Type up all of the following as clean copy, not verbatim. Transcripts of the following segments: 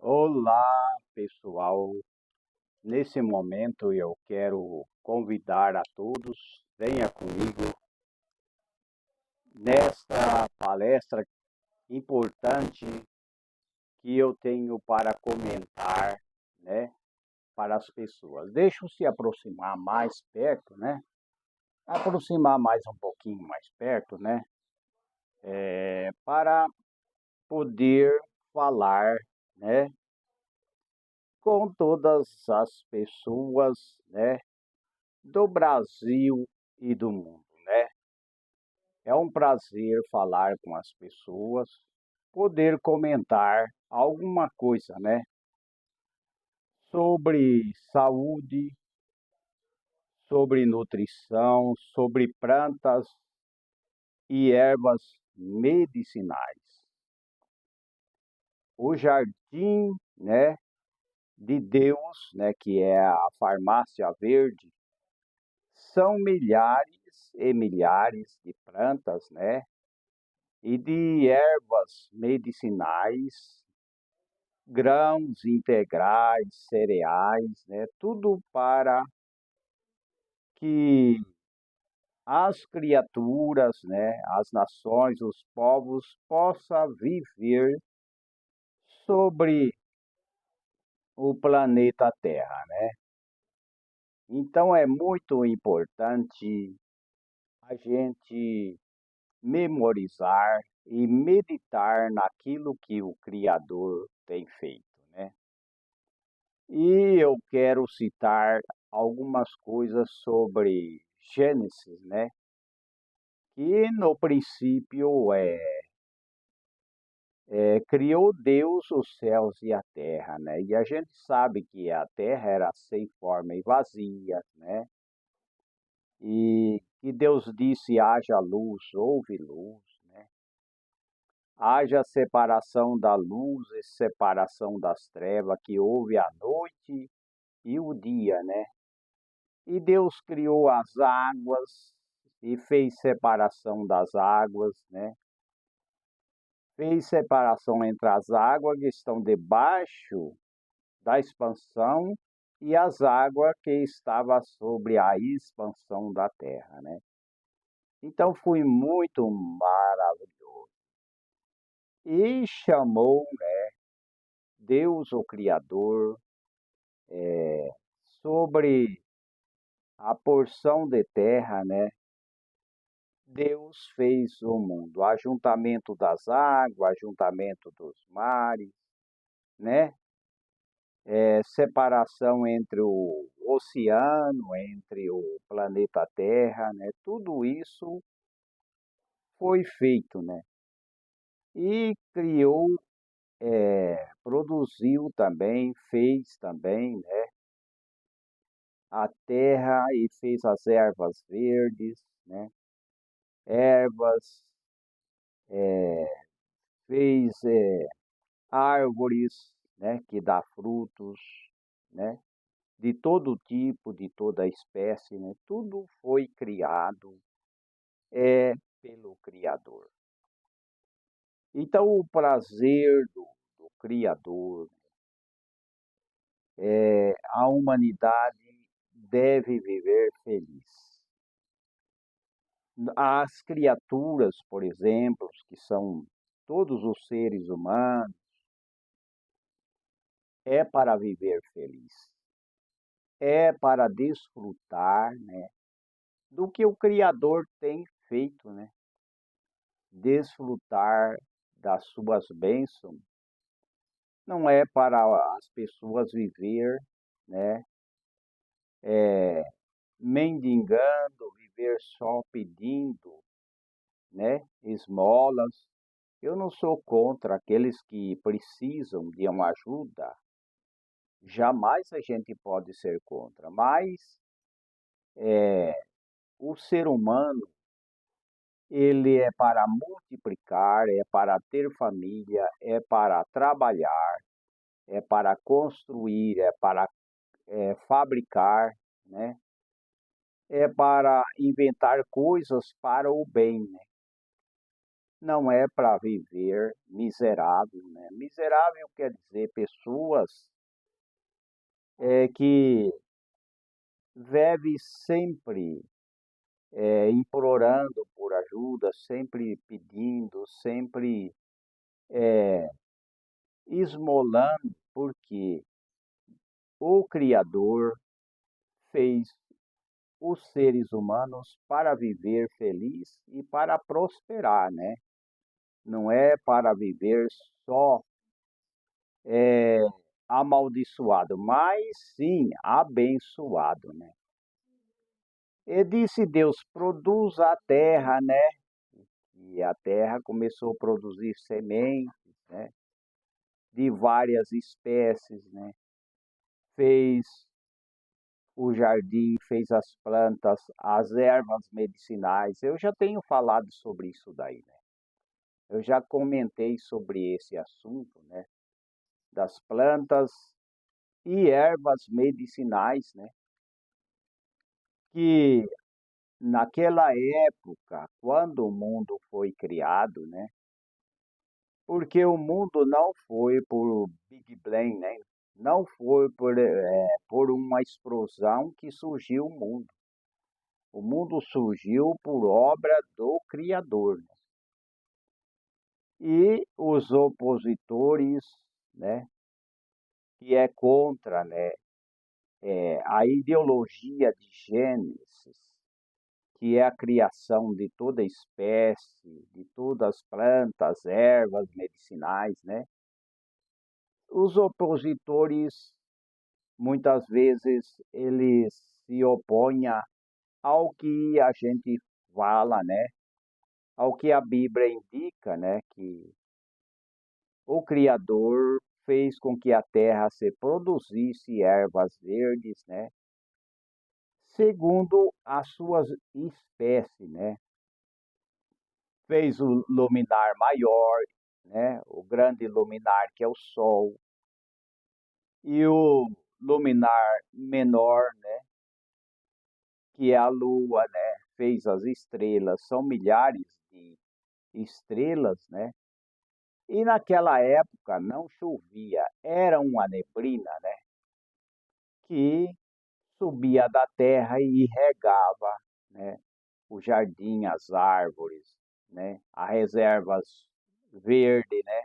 Olá, pessoal. Nesse momento eu quero convidar a todos, venha comigo nesta palestra importante que eu tenho para comentar, né, para as pessoas. Deixa eu se aproximar mais perto, né? Aproximar mais um pouquinho mais perto, né? Para poder falar, né, com todas as pessoas, né, do Brasil e do mundo, né? É um prazer falar com as pessoas, poder comentar alguma coisa, né? Sobre saúde, sobre nutrição, sobre plantas e ervas medicinais. O jardim, né, de Deus, né, que é a farmácia verde, são milhares e milhares de plantas, né? E de ervas medicinais, grãos integrais, cereais, né? Tudo para que as criaturas, né, as nações, os povos possam viver sobre o planeta Terra, né? Então é muito importante a gente memorizar e meditar naquilo que o Criador tem feito, né? E eu quero citar algumas coisas sobre Gênesis, né? Que no princípio criou Deus os céus e a terra, né? E a gente sabe que a terra era sem forma e vazia, né? E que Deus disse: haja luz, houve luz, né? Haja separação da luz e separação das trevas, que houve a noite e o dia, né? E Deus criou as águas e fez separação das águas, né? Fez separação entre as águas que estão debaixo da expansão e as águas que estavam sobre a expansão da terra, né? Então foi muito maravilhoso. E chamou, né, Deus, o Criador, sobre a porção de terra, né? Deus fez o mundo, ajuntamento das águas, ajuntamento dos mares, né? Separação entre o oceano, entre o planeta Terra, né? Tudo isso foi feito, né? E criou, produziu também, fez também, né? A terra e fez as ervas verdes, né? Ervas, fez árvores, né, que dá frutos, né, de todo tipo, de toda espécie, né, tudo foi criado pelo Criador. Então, o prazer do Criador, a humanidade deve viver feliz. As criaturas, por exemplo, que são todos os seres humanos, é para viver feliz, é para desfrutar, né, do que o Criador tem feito, né? Desfrutar das suas bênçãos. Não é para as pessoas viver, né, mendigando, viver só pedindo, né, esmolas. Eu não sou contra aqueles que precisam de uma ajuda. Jamais a gente pode ser contra, mas o ser humano ele é para multiplicar, é para ter família, é para trabalhar, é para construir, é para fabricar, né? É para inventar coisas para o bem, né? não é para viver miserável, né? Miserável quer dizer pessoas que vivem sempre implorando por ajuda, sempre pedindo, sempre esmolando, porque o Criador fez os seres humanos para viver feliz e para prosperar, né? Não é para viver só é, amaldiçoado, mas sim abençoado, né? E disse Deus, produz a terra, né? E a terra começou a produzir sementes, né? De várias espécies, né? Fez o jardim, fez as plantas, as ervas medicinais. Eu já tenho falado sobre isso daí, né? Eu já comentei sobre esse assunto, né? Das plantas e ervas medicinais, né? Que naquela época, quando o mundo foi criado, né? Porque o mundo não foi por Big Bang, né? Não foi por uma explosão que surgiu o mundo. O mundo surgiu por obra do Criador, né? E os opositores, né? Que é contra, né? A ideologia de Gênesis, que é a criação de toda espécie, de todas as plantas, ervas medicinais, né? Os opositores, muitas vezes, eles se opõem ao que a gente fala, né? Ao que a Bíblia indica, né? Que o Criador fez com que a terra se produzisse ervas verdes, né? Segundo as suas espécies, né? Fez o luminar maior, né? O grande luminar que é o Sol, e o luminar menor, né? Que é a Lua, né? Fez as estrelas, são milhares de estrelas, né? E naquela época não chovia, era uma neblina, né? Que subia da terra e regava, né? O jardim, as árvores, né? As reservas verdes, né?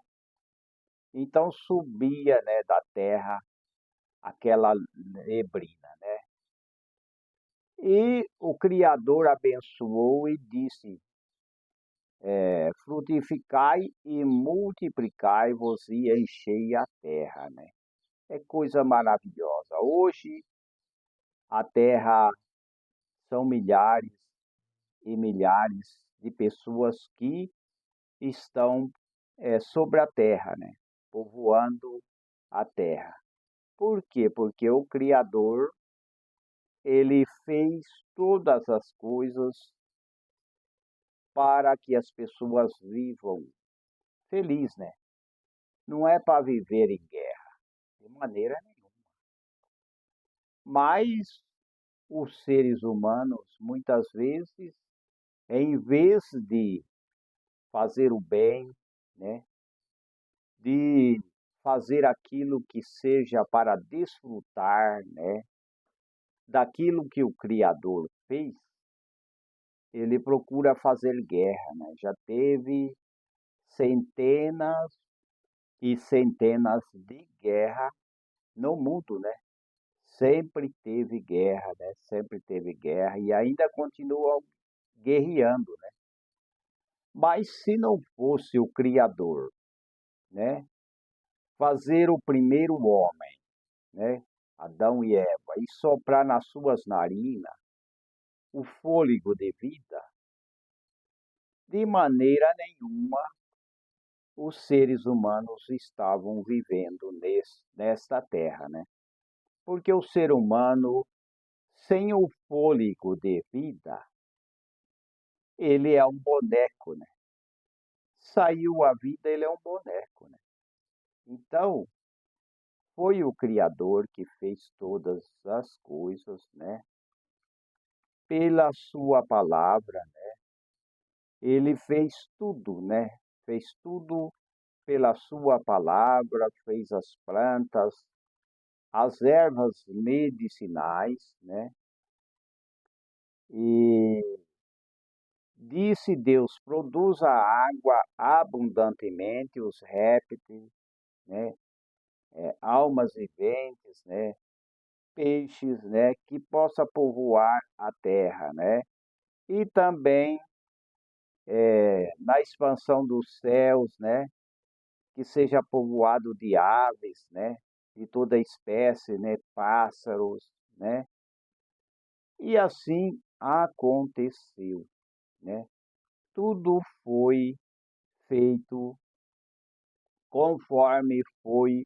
Então subia, né, da terra aquela neblina, né? E o Criador abençoou e disse: frutificai e multiplicai-vos e enchei a terra, né? É coisa maravilhosa. Hoje a terra são milhares e milhares de pessoas que estão sobre a terra, né? Povoando a terra. Por quê? Porque o Criador, ele fez todas as coisas para que as pessoas vivam feliz, né? Não é para viver em guerra, de maneira nenhuma. Mas os seres humanos, muitas vezes, em vez de fazer o bem, né? De fazer aquilo que seja para desfrutar, né? Daquilo que o Criador fez, ele procura fazer guerra, né? Já teve centenas e centenas de guerra no mundo, né? Sempre teve guerra, né? Sempre teve guerra e ainda continuam guerreando, né? Mas se não fosse o Criador, né? Fazer o primeiro homem, né? Adão e Eva, e soprar nas suas narinas o fôlego de vida, de maneira nenhuma os seres humanos estavam vivendo nesta terra, né? Porque o ser humano, sem o fôlego de vida, ele é um boneco, né? Saiu a vida, ele é um boneco, né? Então, foi o Criador que fez todas as coisas, né? Pela sua palavra, né? Ele fez tudo, né? Fez tudo pela sua palavra, fez as plantas, as ervas medicinais, né? E disse Deus: produza água abundantemente, os répteis, né? Almas viventes, né? Peixes, né? Que possa povoar a terra, né? E também na expansão dos céus, né? Que seja povoado de aves, né? De toda espécie, né? Pássaros, né? E assim aconteceu, né? Tudo foi feito conforme foi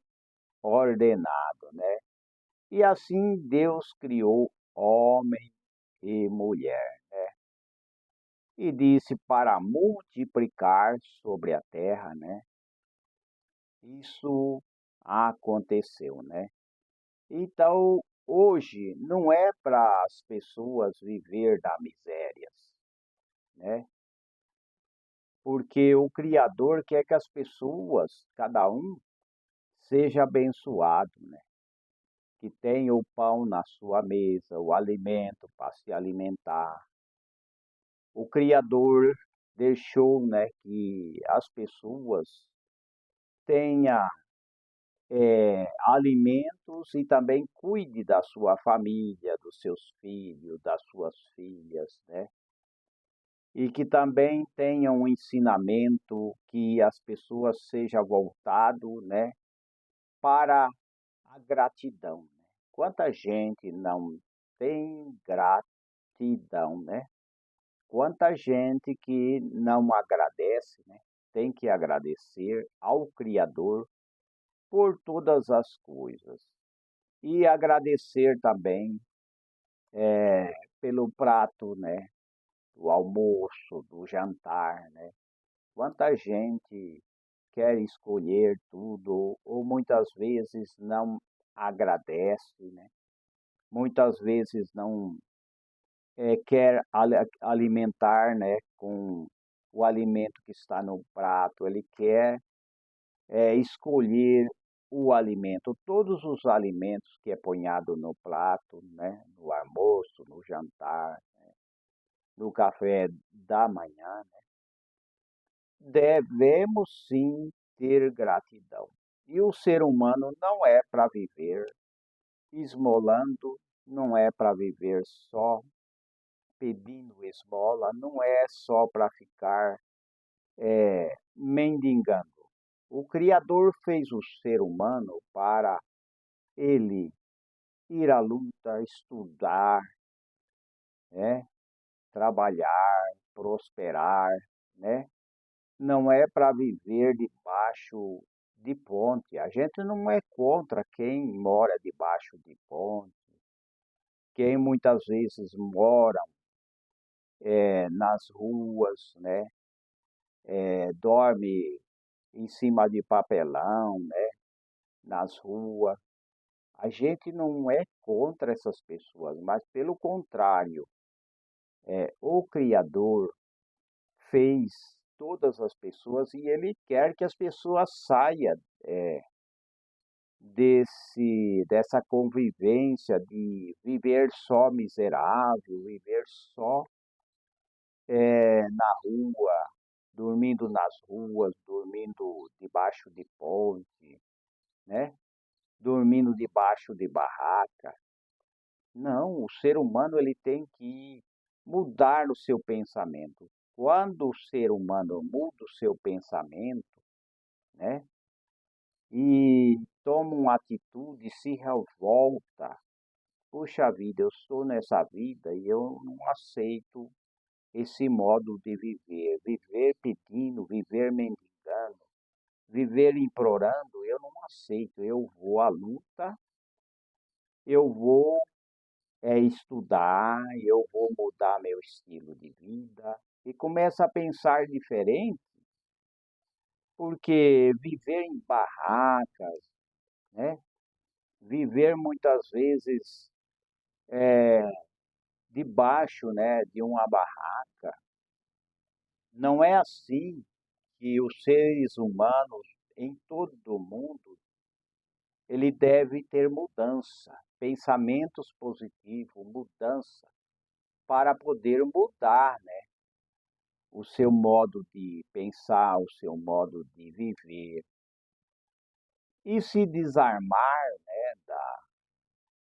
ordenado, né? E assim Deus criou homem e mulher, e disse para multiplicar sobre a terra, né? Isso aconteceu, né? Então, hoje não é para as pessoas viver da miséria, né? Porque o Criador quer que as pessoas, cada um, seja abençoado, né? Que tenha o pão na sua mesa, o alimento para se alimentar. O Criador deixou, né, que as pessoas tenham alimentos e também cuide da sua família, dos seus filhos, das suas filhas, né? E que também tenha um ensinamento que as pessoas sejam voltado, né, para a gratidão, né? Quanta gente não tem gratidão, né? Quanta gente que não agradece, né? Tem que agradecer ao Criador por todas as coisas. E agradecer também pelo prato, né? Do almoço, do jantar, né? Quanta gente quer escolher tudo, ou muitas vezes não agradece, né? Muitas vezes não quer alimentar, né, com o alimento que está no prato, ele quer escolher o alimento, todos os alimentos que é ponhado no prato, né, no almoço, no jantar, no café da manhã, né, devemos sim ter gratidão. E o ser humano não é para viver esmolando, não é para viver só pedindo esmola, não é só para ficar mendigando. O Criador fez o ser humano para ele ir à luta, estudar, né? Trabalhar, prosperar, né? Não é para viver debaixo de ponte. A gente não é contra quem mora debaixo de ponte, quem muitas vezes mora nas ruas, né? Dorme em cima de papelão, né? Nas ruas. A gente não é contra essas pessoas, mas pelo contrário, o Criador fez todas as pessoas e Ele quer que as pessoas saiam dessa convivência de viver só miserável, viver só na rua, dormindo nas ruas, dormindo debaixo de ponte, né? Dormindo debaixo de barraca. Não, o ser humano ele tem que mudar o seu pensamento. Quando o ser humano muda o seu pensamento, né, e toma uma atitude, se revolta, puxa vida, eu estou nessa vida e eu não aceito esse modo de viver, viver pedindo, viver mendigando, viver implorando, eu não aceito. Eu vou à luta, eu vou estudar, eu vou mudar meu estilo de vida e começa a pensar diferente, porque viver em barracas, né? Viver muitas vezes debaixo, né, de uma barraca, Não é assim que os seres humanos em todo o mundo, ele deve ter mudança, pensamentos positivos, mudança, para poder mudar, né, o seu modo de pensar, o seu modo de viver e se desarmar, né,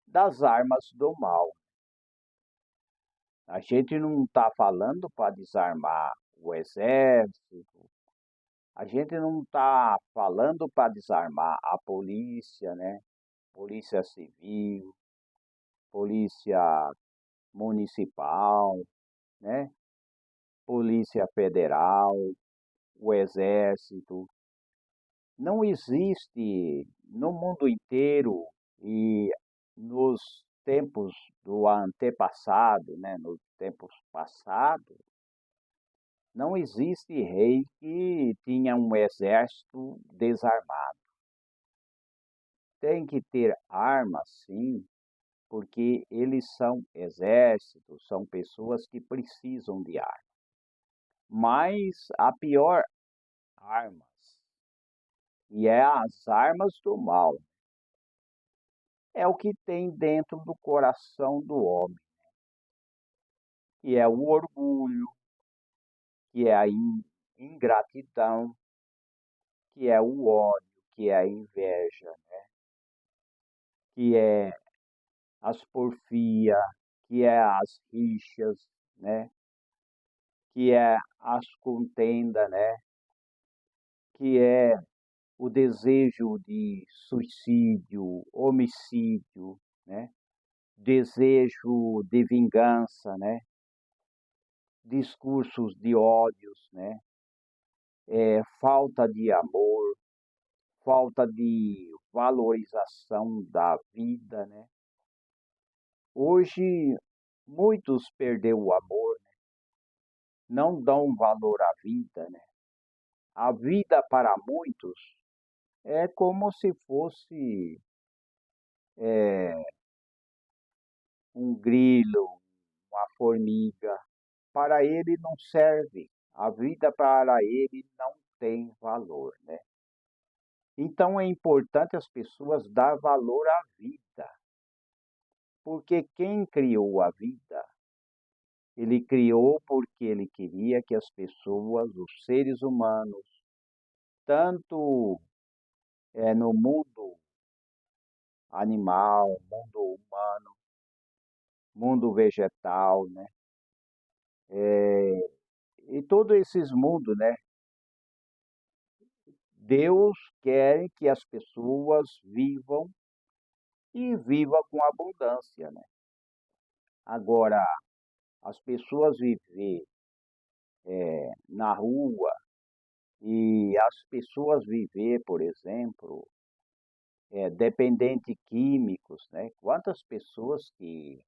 das armas do mal. A gente não está falando para desarmar o exército, a gente não está falando para desarmar a polícia, né? Polícia civil, polícia municipal, né? Polícia federal, o exército. Não existe no mundo inteiro e nos tempos do antepassado, né? Nos tempos passados, não existe rei que tinha um exército desarmado. Tem que ter armas, sim, porque eles são exércitos, são pessoas que precisam de armas. Mas a pior armas, e é as armas do mal, é o que tem dentro do coração do homem, que é o orgulho, que é a ingratidão, que é o ódio, que é a inveja, que é as porfias, que é as rixas, né? Que é as contendas, né? Que é o desejo de suicídio, homicídio, né? Desejo de vingança, né? Discursos de ódios, né? Falta de amor, falta de valorização da vida, né? Hoje muitos perdeu o amor, né? Não dão valor à vida, né? A vida para muitos é como se fosse é, um grilo, uma formiga. Para ele não serve. A vida para ele não tem valor, né? Então é importante as pessoas dar valor à vida, porque quem criou a vida, ele criou porque ele queria que as pessoas, os seres humanos, tanto no mundo animal, mundo humano, mundo vegetal, né? E todos esses mundos, né? Deus quer que as pessoas vivam e vivam com abundância, né? Agora, as pessoas viver na rua e as pessoas viver, por exemplo, dependente de químicos, né? Quantas pessoas que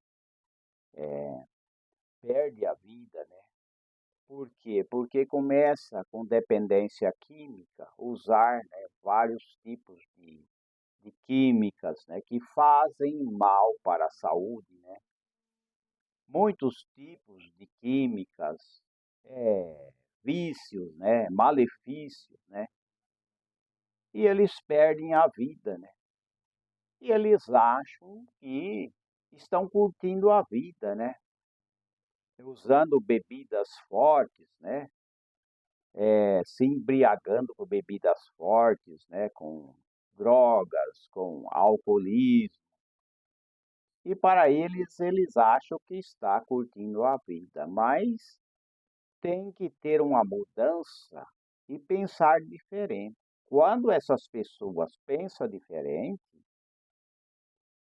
perdem a vida, né? Por quê? Porque começa com dependência química, usar, né, vários tipos de químicas, né, que fazem mal para a saúde, né? Muitos tipos de químicas, é, vícios, né, malefícios, né? E eles perdem a vida, né? E eles acham que estão curtindo a vida, né? Usando bebidas fortes, né? Se embriagando com bebidas fortes, né? Com drogas, com alcoolismo. E para eles, eles acham que está curtindo a vida, mas tem que ter uma mudança e pensar diferente. Quando essas pessoas pensam diferente,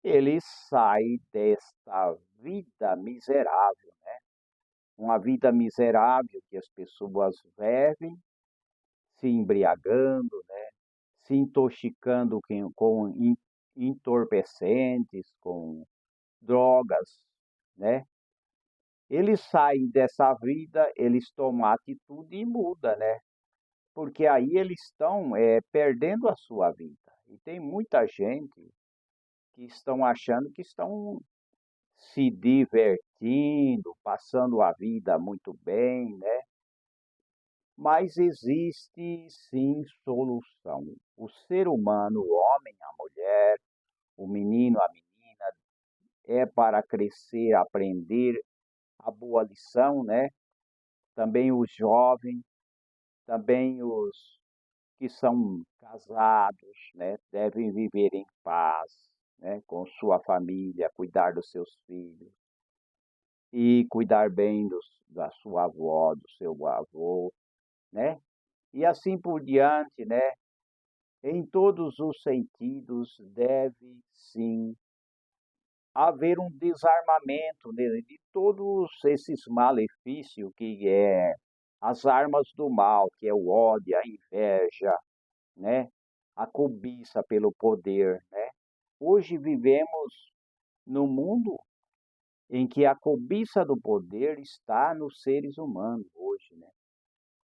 eles saem desta vida miserável, uma vida miserável que as pessoas vivem, se embriagando, né? Se intoxicando com entorpecentes, com drogas, né? Eles saem dessa vida, eles tomam atitude e mudam, né? Porque aí eles estão perdendo a sua vida. E tem muita gente que estão achando que estão se divertindo, passando a vida muito bem, né? Mas existe sim solução. O ser humano, o homem, a mulher, o menino, a menina, é para crescer, aprender a boa lição, né? Também os jovens, também os que são casados, né? Devem viver em paz, né? Com sua família, cuidar dos seus filhos e cuidar bem da sua avó, do seu avô, né? E assim por diante, né? Em todos os sentidos deve sim haver um desarmamento de todos esses malefícios que é as armas do mal, que é o ódio, a inveja, né? A cobiça pelo poder, né? Hoje vivemos num mundo em que a cobiça do poder está nos seres humanos hoje, né?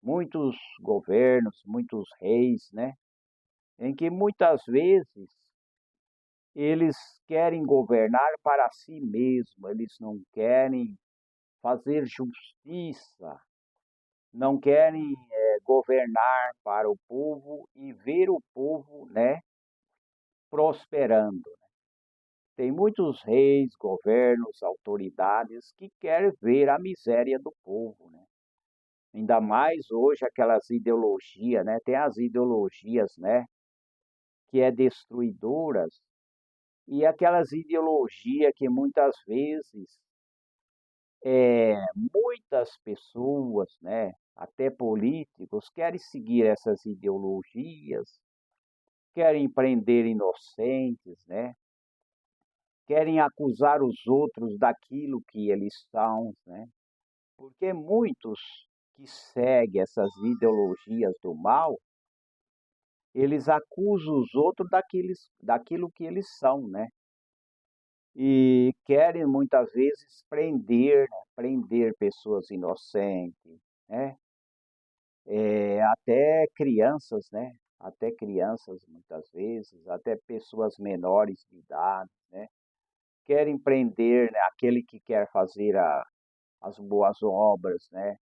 Muitos governos, muitos reis, né? Em que muitas vezes eles querem governar para si mesmos, eles não querem fazer justiça, não querem governar para o povo e ver o povo, né, prosperando. Tem muitos reis, governos, autoridades que querem ver a miséria do povo, né? Ainda mais hoje aquelas ideologias, né? Tem as ideologias, né, que é destruidoras e aquelas ideologias que muitas vezes muitas pessoas, né, até políticos, querem seguir essas ideologias, querem prender inocentes, né, querem acusar os outros daquilo que eles são, né, porque muitos que seguem essas ideologias do mal, eles acusam os outros daquilo que eles são, né, e querem muitas vezes prender, né, prender pessoas inocentes, né, até crianças, né? Até crianças, muitas vezes, até pessoas menores de idade, né? Querem prender, né, aquele que quer fazer as boas obras, né?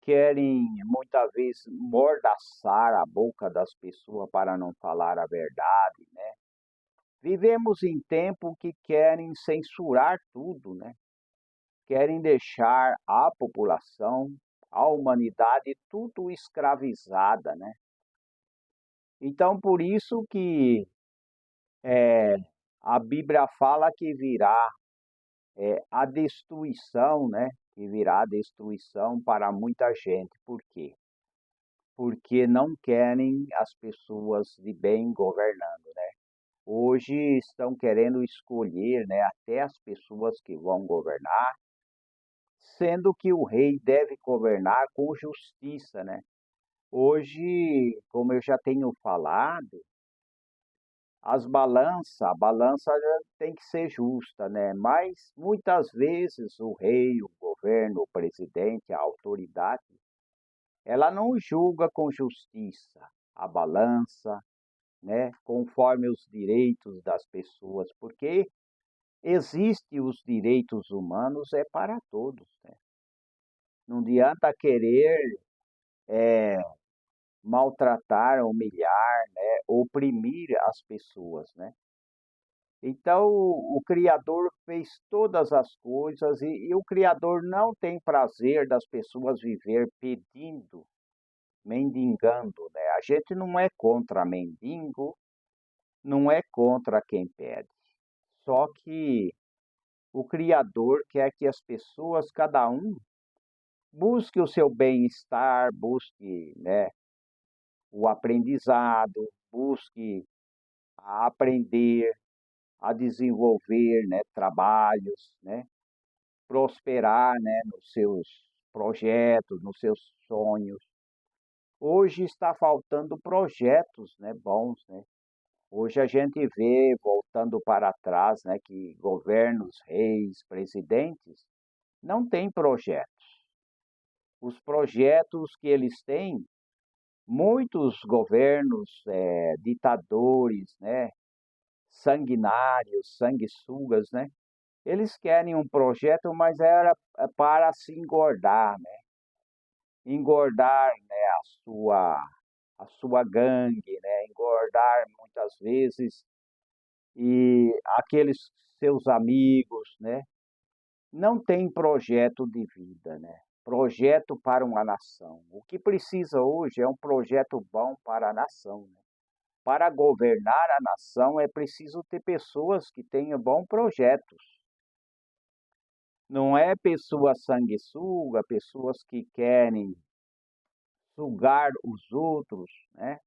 Querem, muitas vezes, mordaçar a boca das pessoas para não falar a verdade, né? Vivemos em tempo que querem censurar tudo, né? Querem deixar a população, a humanidade, tudo escravizada, né? Então, por isso que eh, a Bíblia fala que virá a destruição, né? Que virá a destruição para muita gente. Por quê? Porque não querem as pessoas de bem governando, né? Hoje estão querendo escolher, né, até as pessoas que vão governar, sendo que o rei deve governar com justiça, né? Hoje, como eu já tenho falado, a balança tem que ser justa, né? Mas muitas vezes o rei, o governo, o presidente, a autoridade, ela não julga com justiça a balança, né? Conforme os direitos das pessoas, porque existe os direitos humanos é para todos, né? Não adianta querer maltratar, humilhar, né? Oprimir as pessoas, né? Então, o Criador fez todas as coisas e o Criador não tem prazer das pessoas viver pedindo, mendigando, né? A gente não é contra mendigo, não é contra quem pede. Só que o Criador quer que as pessoas, cada um, busque o seu bem-estar, busque, né, o aprendizado, busque a aprender, a desenvolver, né, trabalhos, né? Prosperar, né, nos seus projetos, nos seus sonhos. Hoje está faltando projetos, né, bons, né? Hoje a gente vê, voltando para trás, né, que governos, reis, presidentes não têm projetos. Os projetos que eles têm, muitos governos, ditadores, né, sanguinários, sanguessugas, né, eles querem um projeto, mas era para se engordar, né? engordar, né, a sua gangue, né, engordar muitas vezes e aqueles seus amigos, né, não tem projeto de vida, né? Projeto para uma nação. O que precisa hoje é um projeto bom para a nação, né? Para governar a nação é preciso ter pessoas que tenham bons projetos. Não é pessoas sanguessuga, pessoas que querem sugar os outros, né?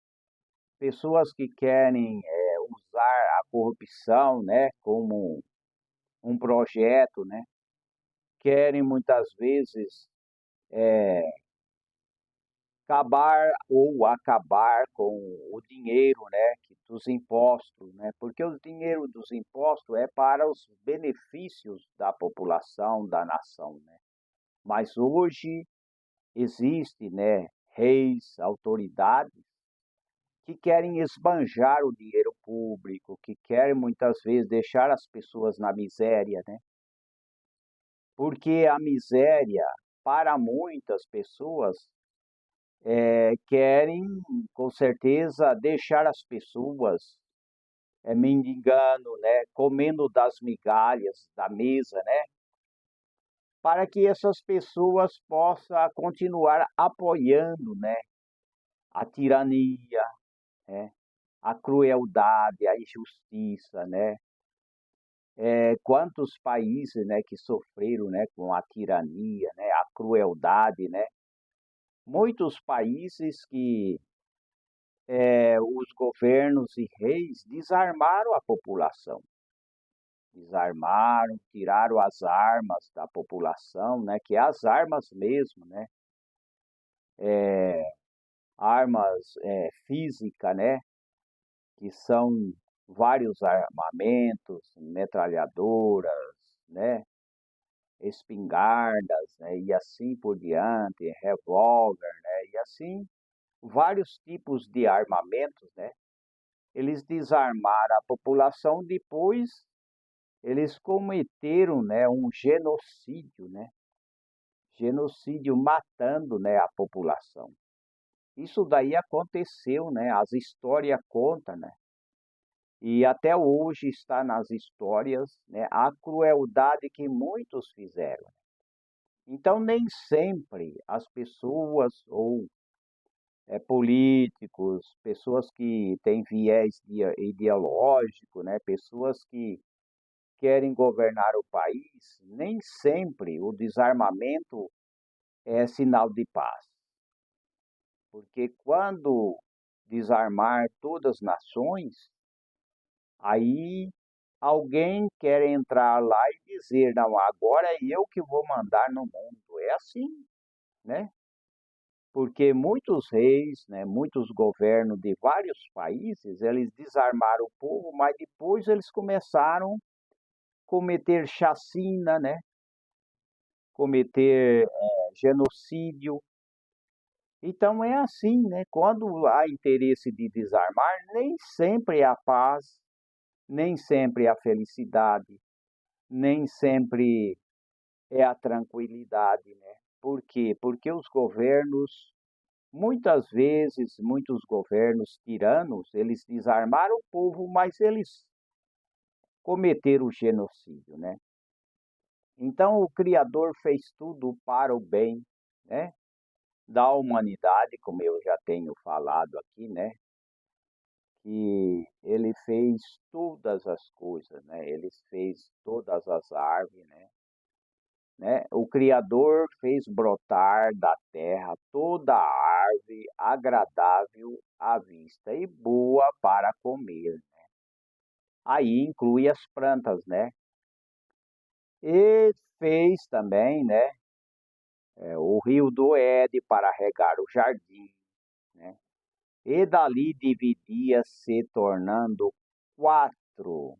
Pessoas que querem usar a corrupção, né, como um projeto, né? Querem muitas vezes acabar com o dinheiro, né, dos impostos, né? Porque o dinheiro dos impostos é para os benefícios da população, da nação, né? Mas hoje existe, né, reis, autoridades que querem esbanjar o dinheiro público, que querem muitas vezes deixar as pessoas na miséria, né? Porque a miséria, para muitas pessoas, querem, com certeza, deixar as pessoas mendigando, né, comendo das migalhas da mesa, né, para que essas pessoas possam continuar apoiando, né, a tirania, né, a crueldade, a injustiça, né. Quantos países, né, que sofreram, né, com a tirania, né, a crueldade, né. Muitos países que os governos e reis desarmaram a população, desarmaram, tiraram as armas da população, né, que é as armas mesmo, né, armas físicas, né, que são vários armamentos, metralhadoras, né, espingardas, né, e assim por diante, revólver, né, e assim vários tipos de armamentos, né. Eles desarmaram a população, depois eles cometeram, né, um genocídio, né? Genocídio matando, né, a população. Isso daí aconteceu, né? As histórias contam, né? E até hoje está nas histórias, né, a crueldade que muitos fizeram. Então nem sempre as pessoas ou políticos, pessoas que têm viés ideológico, né, pessoas que querem governar o país, nem sempre o desarmamento é sinal de paz. Porque quando desarmar todas as nações, aí alguém quer entrar lá e dizer, não, agora é eu que vou mandar no mundo. É assim, né? Porque muitos reis, né, muitos governos de vários países, eles desarmaram o povo, mas depois eles começaram a cometer chacina, né? Cometer genocídio. Então é assim, né? Quando há interesse de desarmar, nem sempre é a paz, nem sempre é a felicidade, nem sempre é a tranquilidade, né? Por quê? Porque os governos, muitas vezes, muitos governos tiranos, eles desarmaram o povo, mas eles cometeram o genocídio, né? Então o Criador fez tudo para o bem, né, da humanidade, como eu já tenho falado aqui, né? Que ele fez todas as coisas, né? Ele fez todas as árvores, né? O Criador fez brotar da terra toda árvore agradável à vista e boa para comer. Aí inclui as plantas, né? E fez também, né? O rio do Ede para regar o jardim, né? E dali dividia se tornando quatro,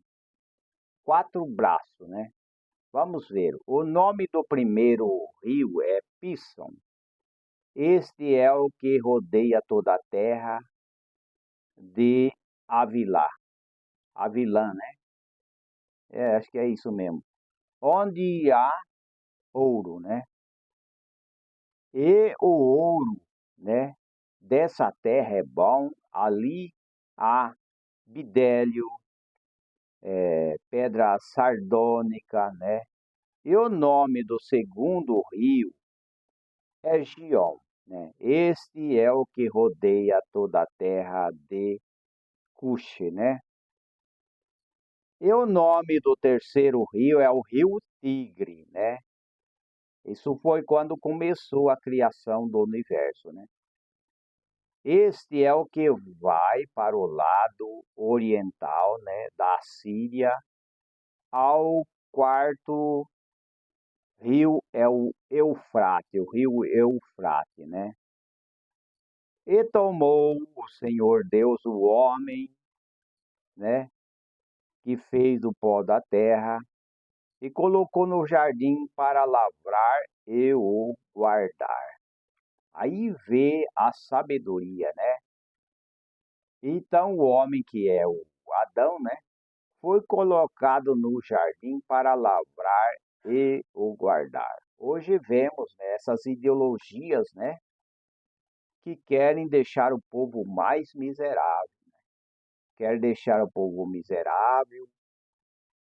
quatro braços, né? Vamos ver. O nome do primeiro rio é Pison. Este é o que rodeia toda a terra de Avilá. Avilã, né? Acho que é isso mesmo. Onde há ouro, né? E o ouro, né, dessa terra é bom, ali há bidélio, pedra sardônica, né? E o nome do segundo rio é Gion, né? Este é o que rodeia toda a terra de Cuxi, né? E o nome do terceiro rio é o rio Tigre, né? Isso foi quando começou a criação do universo, né? Este é o que vai para o lado oriental, né, da Síria, ao quarto rio é o rio Eufrate, né? E tomou o Senhor Deus o homem, né, que fez do pó da terra e colocou no jardim para lavrar e o guardar. Aí vê a sabedoria, né? Então o homem que é o Adão, né, foi colocado no jardim para lavrar e o guardar. Hoje vemos, né, essas ideologias, né, que querem deixar o povo mais miserável, quer deixar o povo miserável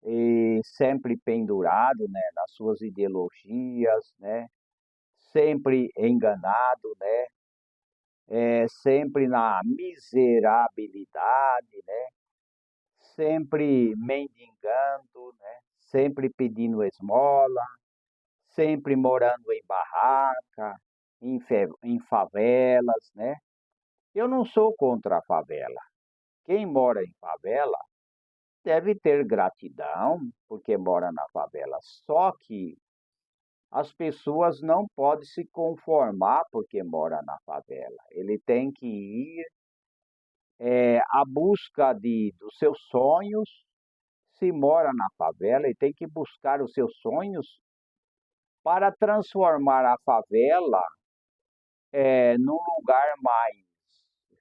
e sempre pendurado, né, nas suas ideologias, né, sempre enganado, né, sempre na miserabilidade, né, sempre mendigando, né, sempre pedindo esmola, sempre morando em barraca, em favelas, né? Eu não sou contra a favela. Quem mora em favela deve ter gratidão porque mora na favela. Só que as pessoas não podem se conformar porque mora na favela. Ele tem que ir à busca dos seus sonhos. Se mora na favela, ele tem que buscar os seus sonhos para transformar a favela num lugar mais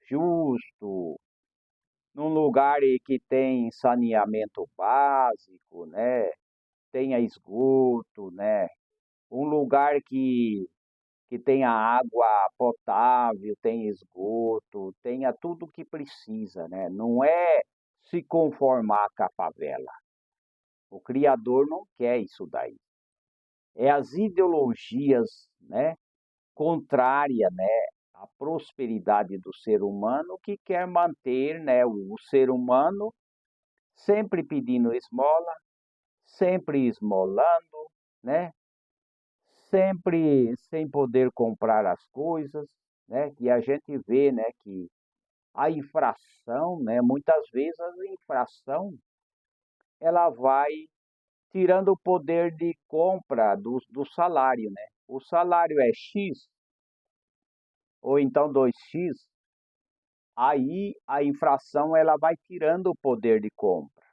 justo, num lugar que tem saneamento básico, né? Tenha esgoto, né? Um lugar que tenha água potável, tenha esgoto, tenha tudo o que precisa, né? Não é se conformar com a favela. O Criador não quer isso daí. É as ideologias, né, contrária, né, à prosperidade do ser humano que quer manter, né, o ser humano sempre pedindo esmola, sempre esmolando, né, sempre sem poder comprar as coisas, né, que a gente vê, né, que a infração, né, muitas vezes a infração ela vai tirando o poder de compra do salário, né? O salário é X, ou então 2x, aí a inflação ela vai tirando o poder de compra,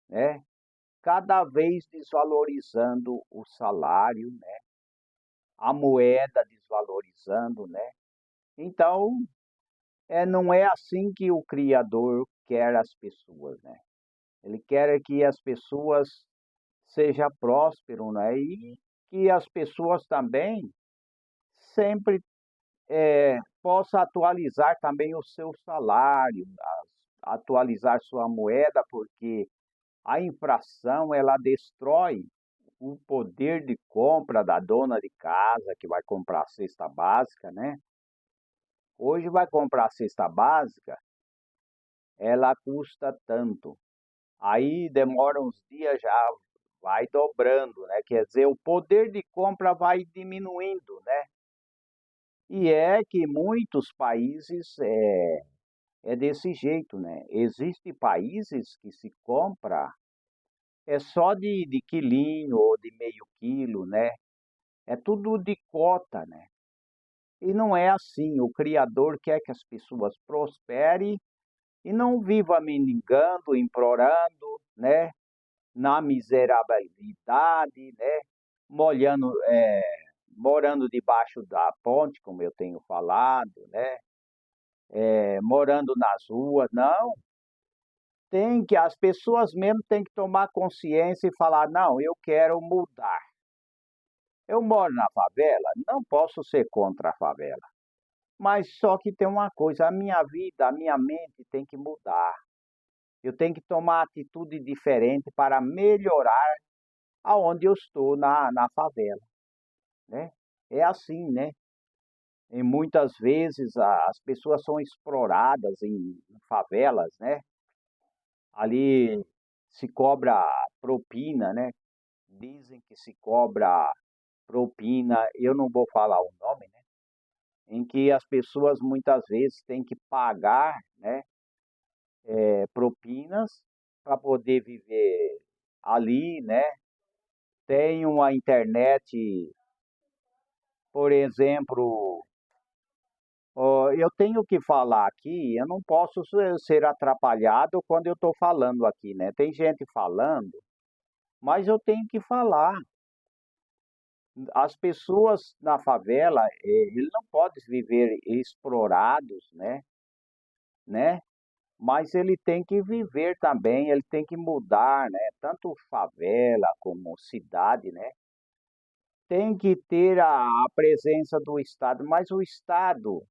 né? Cada vez desvalorizando o salário, né? A moeda desvalorizando, né? Então, não é assim que o Criador quer as pessoas, né? Ele quer que as pessoas sejam prósperas, né? E que as pessoas também sempre possa atualizar também o seu salário, atualizar sua moeda, porque a inflação ela destrói o poder de compra da dona de casa que vai comprar a cesta básica, né? Hoje vai comprar a cesta básica, ela custa tanto. Aí demora uns dias já vai dobrando, né? Quer dizer, o poder de compra vai diminuindo, né? E é que muitos países é desse jeito, né? Existem países que se compra só de quilinho ou de meio quilo, né? É tudo de cota, né? E não é assim. O Criador quer que as pessoas prosperem e não vivam mendigando, implorando, né? Na miserabilidade, né? Molhando, morando debaixo da ponte, como eu tenho falado, né? Morando nas ruas, não. Tem que, as pessoas mesmo têm que tomar consciência e falar, não, eu quero mudar. Eu moro na favela, não posso ser contra a favela. Mas só que tem uma coisa, a minha vida, a minha mente tem que mudar. Eu tenho que tomar atitude diferente para melhorar aonde eu estou na favela, né? É assim, né? E muitas vezes as pessoas são exploradas em favelas, né? Ali se cobra propina, né? Dizem que se cobra propina, eu não vou falar o nome, né? Em que as pessoas muitas vezes têm que pagar, né? Propinas para poder viver ali, né? Tem uma internet, por exemplo, ó, eu tenho que falar aqui, eu não posso ser atrapalhado quando eu estou falando aqui, né? Tem gente falando, mas eu tenho que falar. As pessoas na favela, eles não podem viver explorados, né? Mas ele tem que viver também, ele tem que mudar, né? Tanto favela como cidade, né? Tem que ter a presença do Estado, mas o Estado,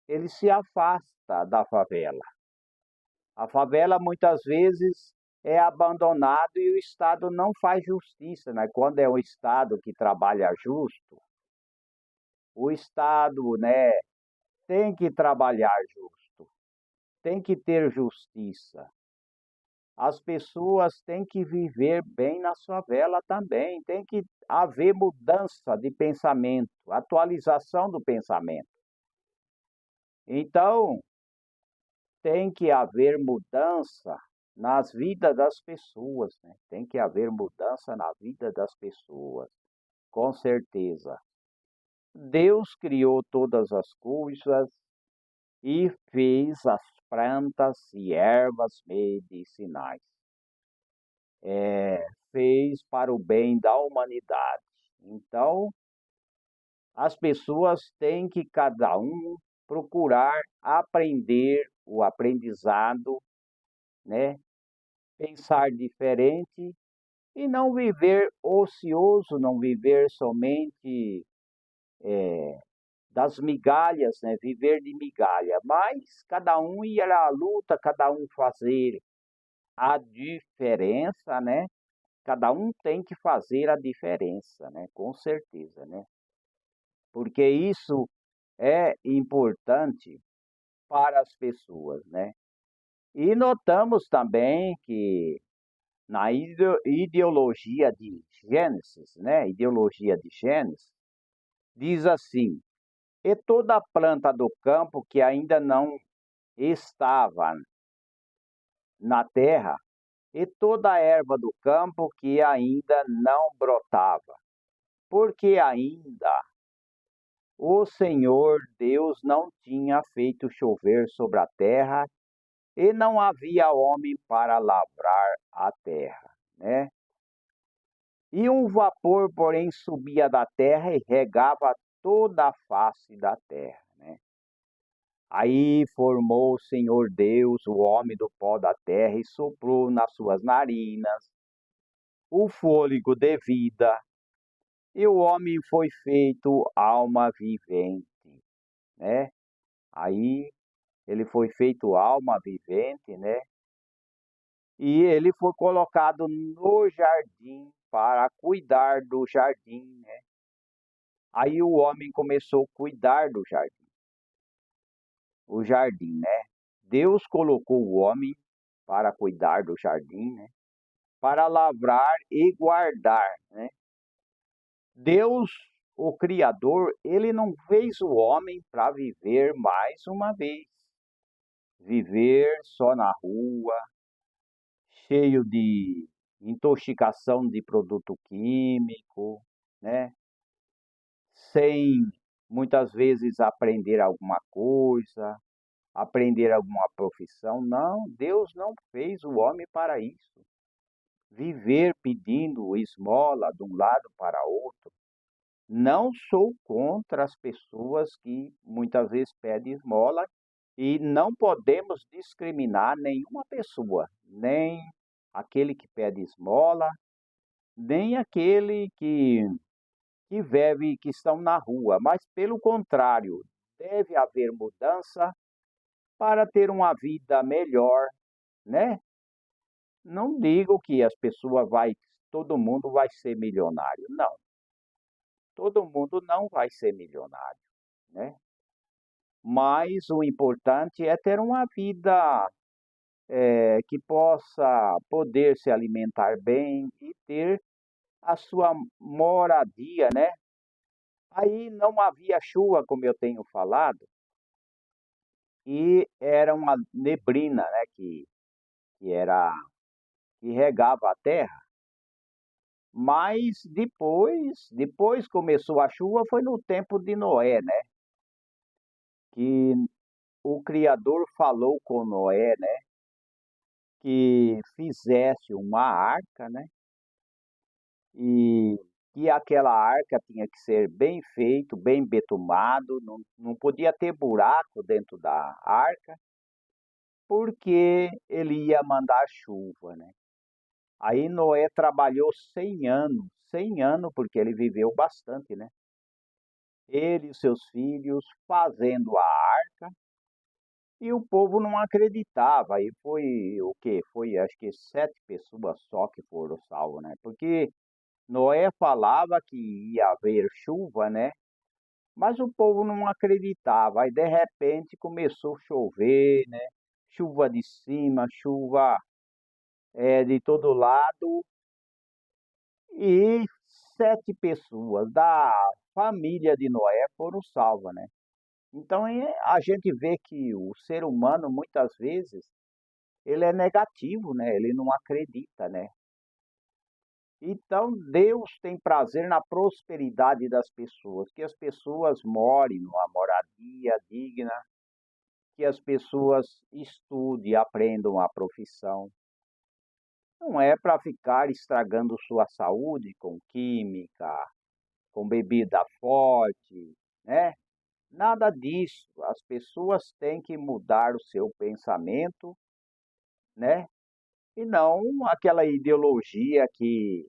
ele se afasta da favela. A favela muitas vezes é abandonado e o Estado não faz justiça, né? Quando é o Estado que trabalha justo, o Estado, né, tem que trabalhar justo, tem que ter justiça. As pessoas têm que viver bem na favela também, tem que haver mudança de pensamento, atualização do pensamento. Então, tem que haver mudança nas vidas das pessoas, né? Tem que haver mudança na vida das pessoas, com certeza. Deus criou todas as coisas e fez as plantas e ervas medicinais. Fez para o bem da humanidade. Então, as pessoas têm que cada um procurar aprender o aprendizado, né? Pensar diferente e não viver ocioso, não viver somente das migalhas, né? Viver de migalha, mas cada um ir à luta, cada um fazer a diferença, né? Cada um tem que fazer a diferença, né? Com certeza, né? Porque isso é importante para as pessoas, né? E notamos também que na ideologia de Gênesis, né? Ideologia de Gênesis, diz assim: e toda planta do campo que ainda não estava na terra, e toda erva do campo que ainda não brotava, porque ainda o Senhor Deus não tinha feito chover sobre a terra, e não havia homem para lavrar a terra, né? E um vapor, porém, subia da terra e regava toda a face da terra, né? Aí formou o Senhor Deus o homem do pó da terra e soprou nas suas narinas o fôlego de vida, e o homem foi feito alma vivente, né? Aí ele foi feito alma vivente, né? E ele foi colocado no jardim para cuidar do jardim, né? Aí o homem começou a cuidar do jardim, o jardim, né? Deus colocou o homem para cuidar do jardim, né? Para lavrar e guardar, né? Deus, o Criador, ele não fez o homem para viver mais uma vez, viver só na rua, cheio de intoxicação de produto químico, né? Sem muitas vezes aprender alguma coisa, aprender alguma profissão. Não, Deus não fez o homem para isso. Viver pedindo esmola de um lado para outro. Não sou contra as pessoas que muitas vezes pedem esmola e não podemos discriminar nenhuma pessoa, nem aquele que pede esmola, nem aquele que que estão na rua, mas pelo contrário, deve haver mudança para ter uma vida melhor, né? Não digo que todo mundo vai ser milionário, não. Todo mundo não vai ser milionário, né? Mas o importante é ter uma vida que possa poder se alimentar bem e ter a sua moradia, né? Aí não havia chuva, como eu tenho falado, e era uma neblina, né? Que era que regava a terra. Mas depois começou a chuva, foi no tempo de Noé, né? Que o Criador falou com Noé, né? Que fizesse uma arca, né? E que aquela arca tinha que ser bem feito, bem betumado, não podia ter buraco dentro da arca, porque ele ia mandar chuva, né? Aí Noé trabalhou 100 anos, porque ele viveu bastante, né? Ele e seus filhos fazendo a arca, e o povo não acreditava. Aí foi o quê? Foi acho que 7 pessoas só que foram salvas, né? Porque Noé falava que ia haver chuva, né? Mas o povo não acreditava. Aí de repente começou a chover, né? Chuva de cima, chuva de todo lado, e 7 pessoas da família de Noé foram salvas, né? Então a gente vê que o ser humano muitas vezes ele é negativo, né? Ele não acredita, né? Então Deus tem prazer na prosperidade das pessoas, que as pessoas morem numa moradia digna, que as pessoas estudem, aprendam a profissão. Não é para ficar estragando sua saúde com química, com bebida forte, né? Nada disso. As pessoas têm que mudar o seu pensamento, né? E não aquela ideologia que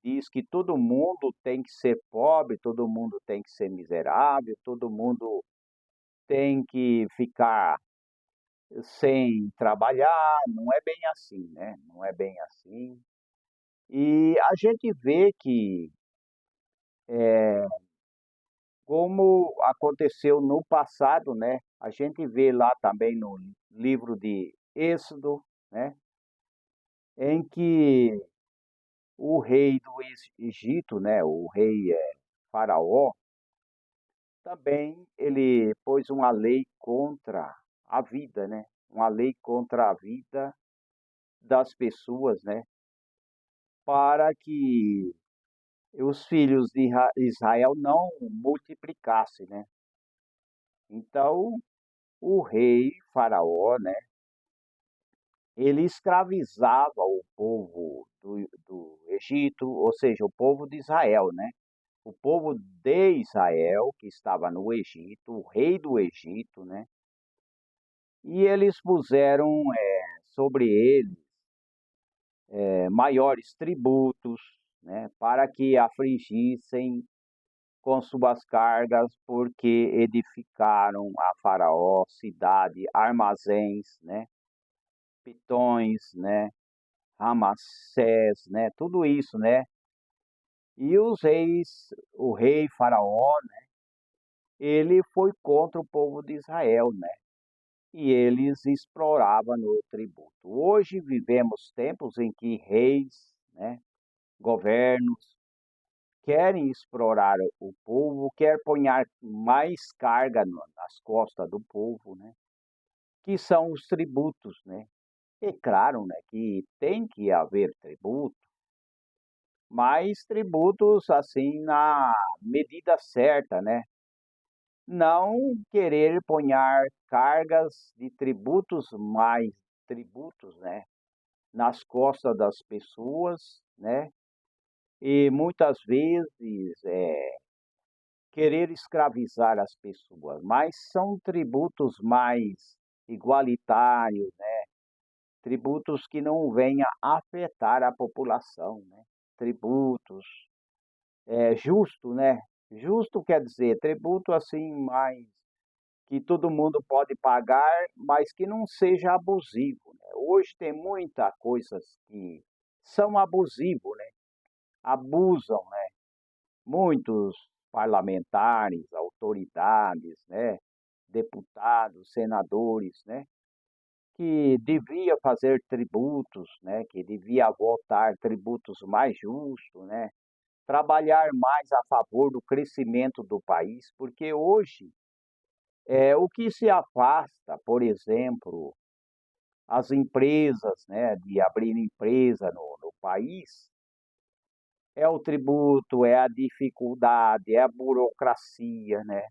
diz que todo mundo tem que ser pobre, todo mundo tem que ser miserável, todo mundo tem que ficar sem trabalhar. Não é bem assim, né? Não é bem assim. E a gente vê que, como aconteceu no passado, né? A gente vê lá também no livro de Êxodo, né? Em que o rei do Egito, né? O rei Faraó, também ele pôs uma lei contra a vida, né? Uma lei contra a vida das pessoas, né? Para que os filhos de Israel não multiplicassem, né? Então, o rei Faraó, né? Ele escravizava o povo do Egito, ou seja, o povo de Israel, né? O povo de Israel, que estava no Egito, o rei do Egito, né? E eles puseram sobre ele maiores tributos, né? Para que afligissem com suas cargas, porque edificaram a Faraó cidade, armazéns, né? Pitões, né? Ramassés, né? Tudo isso, né? E o rei Faraó, ele foi contra o povo de Israel, né? E eles exploravam no tributo. Hoje vivemos tempos em que reis, né? Governos querem explorar o povo, quer pôr mais carga nas costas do povo, né? Que são os tributos, né? É claro, né, que tem que haver tributo, mas tributos assim na medida certa, né? Não querer ponhar cargas de tributos mais tributos, né, nas costas das pessoas, né? E muitas vezes querer escravizar as pessoas, mas são tributos mais igualitários, né? Tributos que não venham afetar a população, né? Tributos justo, né? Justo quer dizer tributo assim mais que todo mundo pode pagar, mas que não seja abusivo, né? Hoje tem muita coisas que são abusivos, né? Abusam, né? Muitos parlamentares, autoridades, né? Deputados, senadores, né? Que devia fazer tributos, né? Que devia votar tributos mais justos, né? Trabalhar mais a favor do crescimento do país, porque hoje o que se afasta, por exemplo, as empresas, né, de abrir empresa no país, é o tributo, é a dificuldade, é a burocracia, né,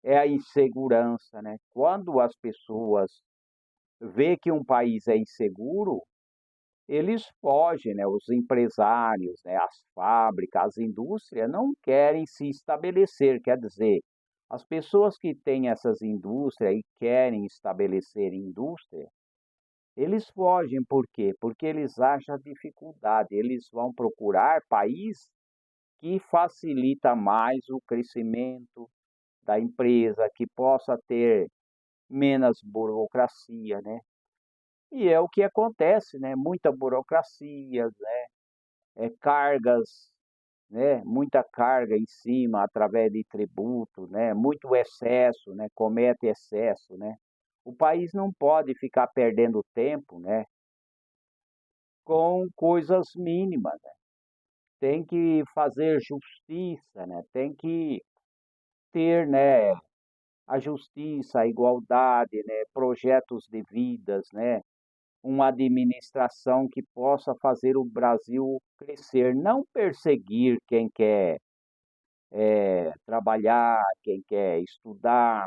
é a insegurança, né. Quando as pessoas vê que um país é inseguro, eles fogem, né, os empresários, né, as fábricas, as indústrias não querem se estabelecer, quer dizer, as pessoas que têm essas indústrias e querem estabelecer indústria, eles fogem por quê? Porque eles acham dificuldade, eles vão procurar país que facilita mais o crescimento da empresa, que possa ter menos burocracia, né? E é o que acontece, né? Muita burocracia, cargas, né? Muita carga em cima através de tributo, né? Muito excesso, né? Comete excesso, né? O país não pode ficar perdendo tempo, né? Com coisas mínimas, né? Tem que fazer justiça, né? Tem que ter, né? A justiça, a igualdade, né? Projetos de vidas, né? Uma administração que possa fazer o Brasil crescer, não perseguir quem quer trabalhar, quem quer estudar,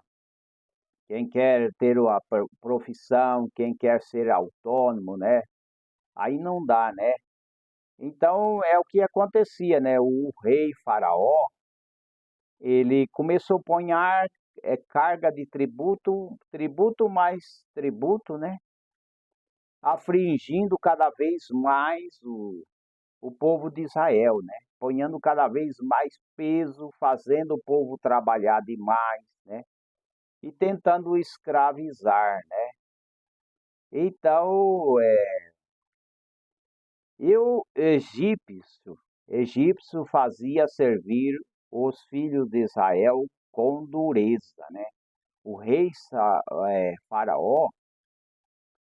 quem quer ter a profissão, quem quer ser autônomo, né? Aí não dá, né? Então é o que acontecia, né? O rei Faraó, ele começou a pôr carga de tributo, tributo mais tributo, né? Afligindo cada vez mais o povo de Israel, né? Ponhando cada vez mais peso, fazendo o povo trabalhar demais, né? E tentando escravizar, né? Então, egípcio fazia servir os filhos de Israel com dureza, né? O rei Faraó,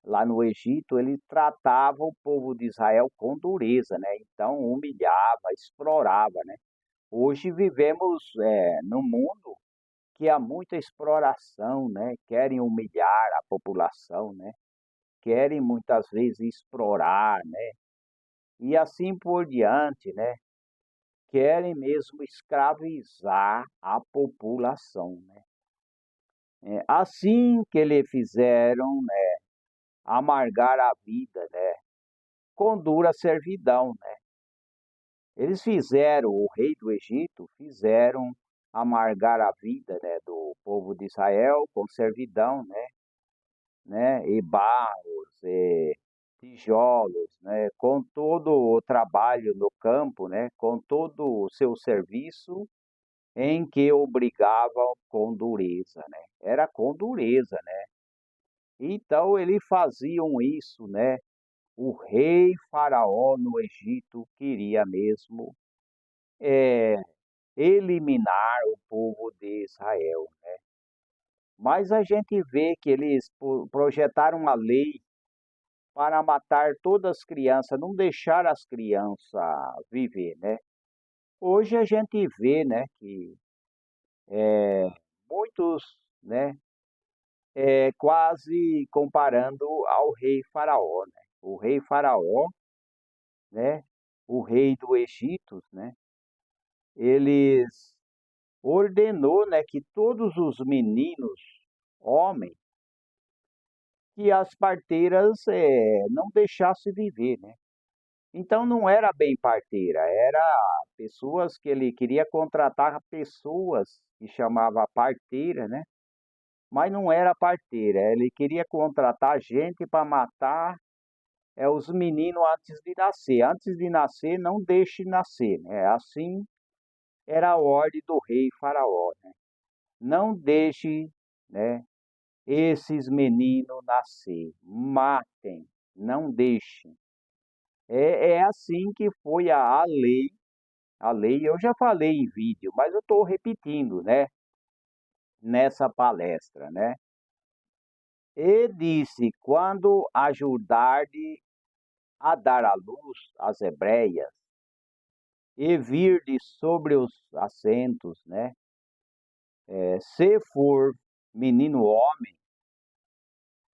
lá no Egito, ele tratava o povo de Israel com dureza, né? Então, humilhava, explorava, né? Hoje vivemos num mundo que há muita exploração, né? Querem humilhar a população, né? Querem muitas vezes explorar, né? E assim por diante, né? Querem mesmo escravizar a população, né? Assim que lhe fizeram, né, amargar a vida, né? Com dura servidão, né? Eles fizeram, o rei do Egito, fizeram amargar a vida, né, do povo de Israel com servidão, e barros, e tijolos, né, com todo o trabalho no campo, né, com todo o seu serviço, em que obrigavam com dureza, né? Era com dureza, né? Então eles faziam isso, né? O rei Faraó no Egito queria mesmo é, eliminar o povo de Israel. Mas a gente vê que eles projetaram uma lei para matar todas as crianças, não deixar as crianças viver, né? Hoje a gente vê, né, que muitos, né, quase comparando ao rei Faraó, né? O rei Faraó, né, o rei do Egito, né, eles ordenou, né, que todos os meninos homens que as parteiras não deixassem viver, né? Então não era bem parteira, era pessoas que ele queria contratar pessoas que chamava parteira, né? Mas não era parteira, ele queria contratar gente para matar é os meninos antes de nascer. Antes de nascer, não deixe nascer, né? Assim era a ordem do rei Faraó, né? Não deixe, né, esses meninos nascer. Matem, não deixem. É assim que foi a lei. A lei eu já falei em vídeo, mas eu estou repetindo, né? Nessa palestra, né? E disse: quando ajudarde a dar à luz as hebreias, e virde sobre os assentos, né? Se for menino homem,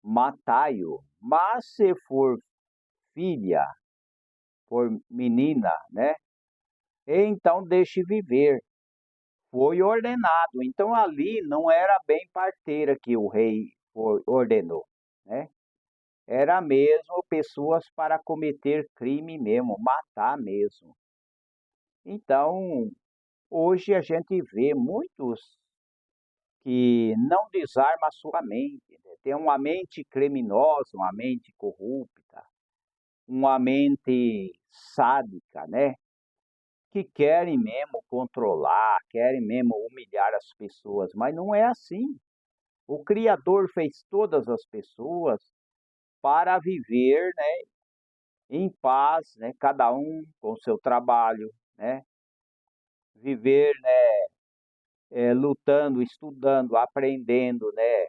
matai-o, mas se for filha, for menina, né? Então deixe viver. Foi ordenado. Então ali não era bem parteira que o rei ordenou, né? Era mesmo pessoas para cometer crime mesmo, matar mesmo. Então, hoje a gente vê muitos que não desarma a sua mente, né? Tem uma mente criminosa, uma mente corrupta, uma mente sádica, né? Que querem mesmo controlar, querem mesmo humilhar as pessoas, mas não é assim. O Criador fez todas as pessoas para viver, né, em paz, né, cada um com o seu trabalho, né, viver, né, lutando, estudando, aprendendo, né,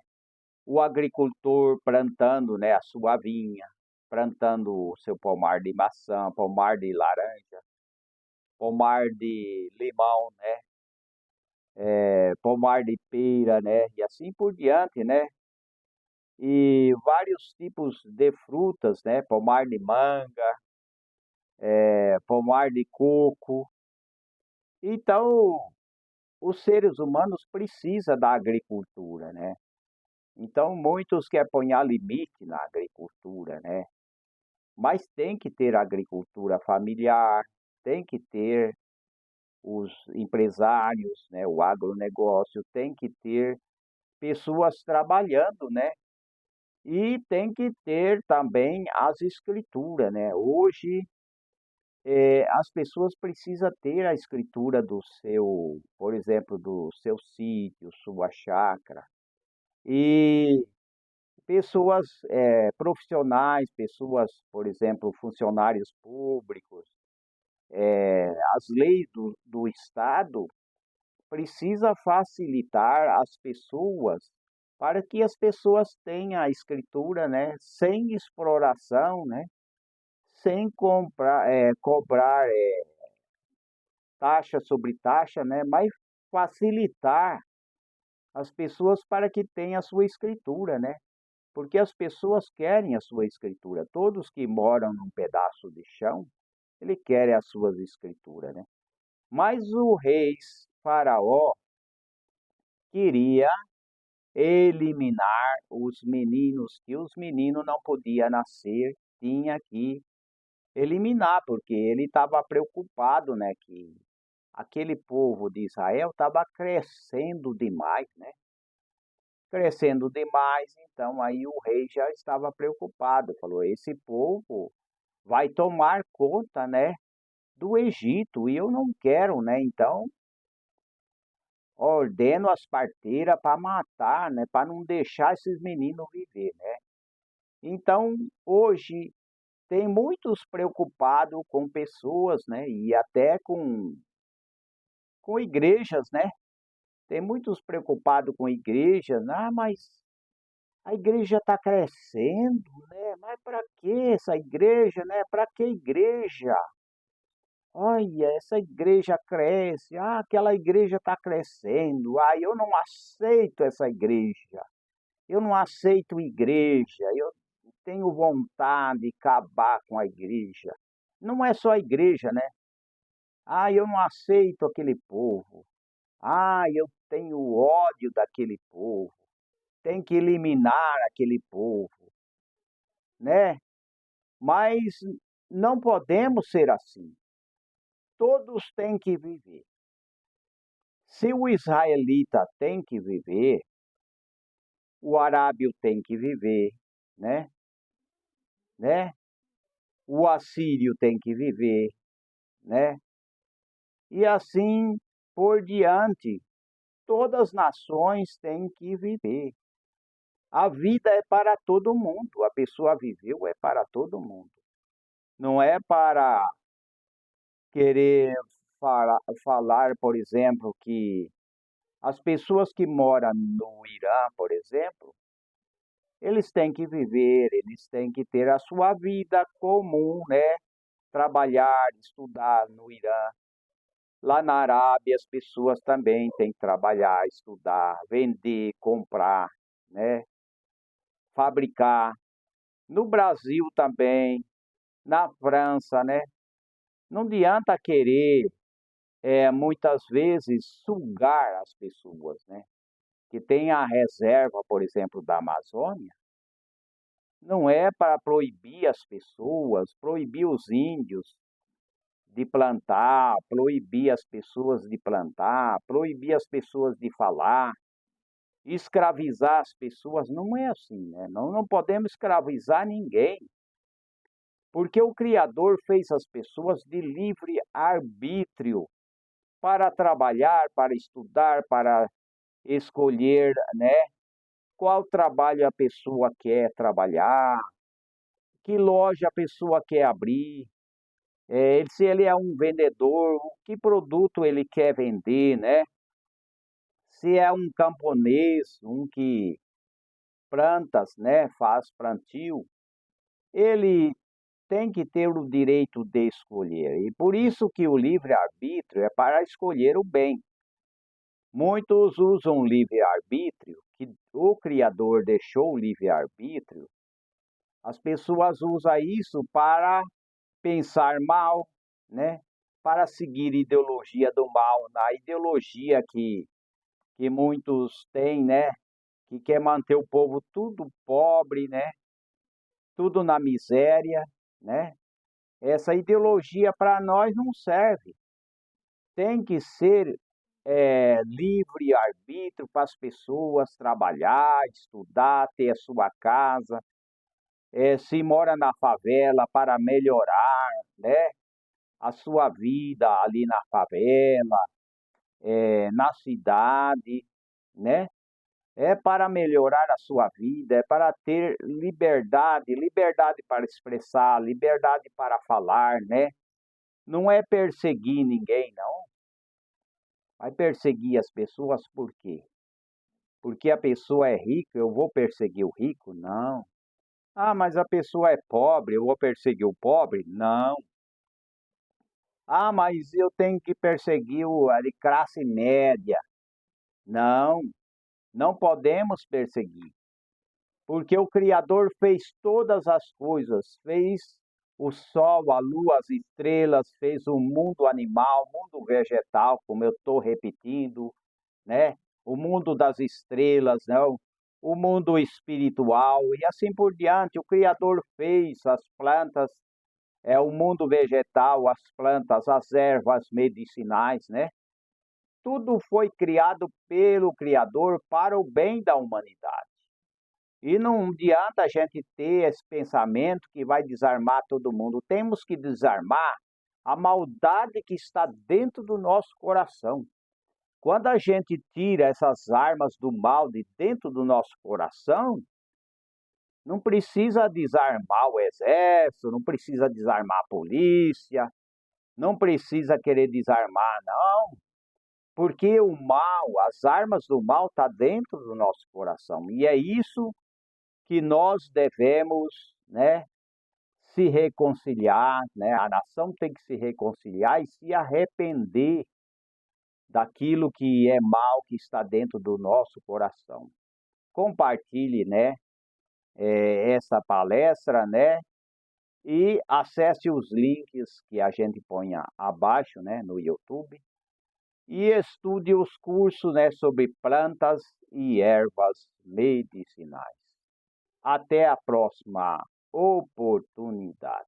o agricultor plantando, né, a sua vinha, plantando o seu pomar de maçã, pomar de laranja, pomar de limão, né, pomar de pera, né, e assim por diante, né, e vários tipos de frutas, né, pomar de manga, pomar de coco. Então, os seres humanos precisam da agricultura, né? Então, muitos querem pôr limite na agricultura, né? Mas tem que ter agricultura familiar, tem que ter os empresários, né? O agronegócio, tem que ter pessoas trabalhando, né? E tem que ter também as escrituras, né? Hoje, as pessoas precisam ter a escritura do seu, por exemplo, do seu sítio, sua chácara. E pessoas profissionais, pessoas, por exemplo, funcionários públicos, as leis do Estado precisa facilitar as pessoas para que as pessoas tenham a escritura, né, sem exploração, né, sem cobrar taxa sobre taxa, né, mas facilitar as pessoas para que tenham a sua escritura, né? Porque as pessoas querem a sua escritura. Todos que moram num pedaço de chão, ele quer as suas escrituras, né? Mas o rei Faraó queria eliminar os meninos, que os meninos não podiam nascer, tinha que eliminar, porque ele estava preocupado, né, que aquele povo de Israel estava crescendo demais, né? Crescendo demais, então aí o rei já estava preocupado, falou: esse povo vai tomar conta, né, do Egito, e eu não quero, né? Então, ordeno as parteiras para matar, né, para não deixar esses meninos viver, né? Então, hoje tem muitos preocupados com pessoas, né, e até com igrejas, né? Tem muitos preocupados com igrejas, ah, mas a igreja está crescendo, né? Mas para que essa igreja, né? Para que igreja? Olha, essa igreja cresce, ah, aquela igreja está crescendo, ah, eu não aceito essa igreja, eu não aceito igreja, eu tenho vontade de acabar com a igreja. Não é só a igreja, né? Ah, eu não aceito aquele povo. Ah, eu tenho ódio daquele povo. Tem que eliminar aquele povo, né? Mas não podemos ser assim. Todos têm que viver. Se o israelita tem que viver, o arábio tem que viver, né? Né? o assírio tem que viver, né? E assim por diante, todas as nações têm que viver. A vida é para todo mundo, a pessoa viveu é para todo mundo. Não é para querer falar, por exemplo, que as pessoas que moram no Irã, por exemplo, eles têm que viver, eles têm que ter a sua vida comum, né? Trabalhar, estudar no Irã. Lá na Arábia, as pessoas também têm que trabalhar, estudar, vender, comprar, né? Fabricar. No Brasil também, na França, né? Não adianta querer, muitas vezes, sugar as pessoas, né? Que tem a reserva, por exemplo, da Amazônia. Não é para proibir as pessoas, proibir os índios de plantar, proibir as pessoas de plantar, proibir as pessoas de falar, escravizar as pessoas. Não é assim, né? Não podemos escravizar ninguém, porque o Criador fez as pessoas de livre arbítrio para trabalhar, para estudar, para escolher, né? Qual trabalho a pessoa quer trabalhar, que loja a pessoa quer abrir, se ele é um vendedor, que produto ele quer vender, né? Se é um camponês, um que plantas, né, faz plantio, ele tem que ter o direito de escolher. E por isso que o livre-arbítrio é para escolher o bem. Muitos usam o livre-arbítrio, que o Criador deixou o livre-arbítrio, as pessoas usam isso para pensar mal, né? Para seguir ideologia do mal, na ideologia que muitos têm, né? Que quer manter o povo tudo pobre, né? Tudo na miséria, né? Essa ideologia para nós não serve. Tem que ser livre-arbítrio para as pessoas trabalhar, estudar, ter a sua casa, se mora na favela para melhorar, né? A sua vida ali na favela, na cidade, né? É para melhorar a sua vida, é para ter liberdade, liberdade para expressar, liberdade para falar, né? Não é perseguir ninguém, não. Vai perseguir as pessoas por quê? Porque a pessoa é rica, eu vou perseguir o rico? Não. Ah, mas a pessoa é pobre, eu vou perseguir o pobre? Não. Ah, mas eu tenho que perseguir a de classe média. Não, não podemos perseguir. Porque o Criador fez todas as coisas, fez o sol, a lua, as estrelas, fez o mundo animal, o mundo vegetal, como eu estou repetindo, né? O mundo das estrelas, né? O mundo espiritual e assim por diante. O Criador fez as plantas, o mundo vegetal, as plantas, as ervas medicinais, né? Tudo foi criado pelo Criador para o bem da humanidade. E não adianta a gente ter esse pensamento que vai desarmar todo mundo. Temos que desarmar a maldade que está dentro do nosso coração. Quando a gente tira essas armas do mal de dentro do nosso coração, não precisa desarmar o exército, não precisa desarmar a polícia, não precisa querer desarmar, não. Porque o mal, as armas do mal estão dentro do nosso coração. E é isso que nós devemos, né, se reconciliar, né? A nação tem que se reconciliar e se arrepender daquilo que é mal que está dentro do nosso coração. Compartilhe, né, essa palestra, né, e acesse os links que a gente põe abaixo, né, no YouTube, e estude os cursos, né, sobre plantas e ervas medicinais. Até a próxima oportunidade.